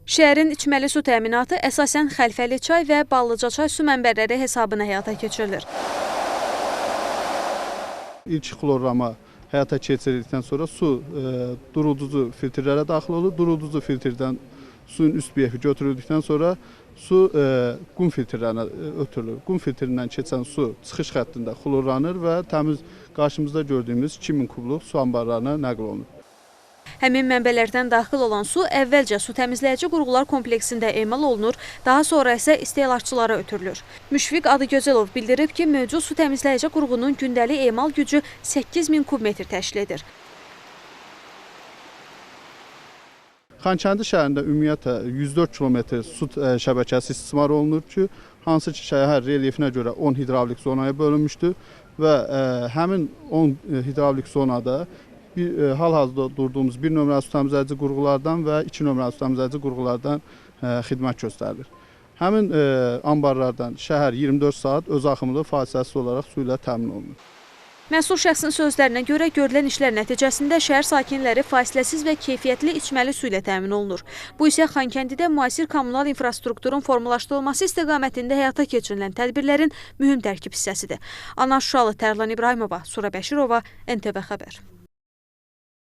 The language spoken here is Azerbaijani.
Şəhərin içməli su təminatı əsasən Xəlfəli çay və Ballıca çay su mənbələri hesabına həyata keçirilir. İlk xlorlama həyata keçirildikdən sonra su duruducu filtrlərə daxil olur. Duruducu filtrdən suyun üst biyəfi götürüldükdən sonra su qum filtrlərinə ötürülür. Qum filtrindən keçən su çıxış xəttində xlorlanır və təmiz qarşımızda gördüyümüz 2000 kubluq su anbarlarına nəql olunur. Həmin mənbələrdən daxil olan su əvvəlcə su təmizləyici qurğular kompleksində emal olunur, daha sonra isə istehlakçılara ötürülür. Müşfiq Adıgözəlov bildirib ki, mövcud su təmizləyici qurğunun gündəlik emal gücü 8000 kubmetr təşkil edir. Xankəndi şəhərində ümumiyyətlə 104 kilometr su şəbəkəsi istismar olunur ki, hansı ki şəhər relyefinə görə 10 hidravlik zonaya bölünmüşdür və həmin 10 hidravlik zonada hal-hazırda durduğumuz 1 nömrəli su təmizləyici qurğulardan və 2 nömrəli su təmizləyici qurğulardan xidmət göstərilir. Həmin anbarlardan şəhər 24 saat öz axımlı fasiləsiz olaraq su ilə təmin olunur. Məsul şəxsin sözlərinə görə görülən işlər nəticəsində şəhər sakinləri fasiləsiz və keyfiyyətli içməli su ilə təmin olunur. Bu isə Xankəndidə müasir kommunal infrastrukturun formalaşdırılması istiqamətində həyata keçirilən tədbirlərin mühüm tərkib hissəsidir. Ana Şuşalı Tərlan İbrahimova, Sura Bəşirova, NTV Xəbər.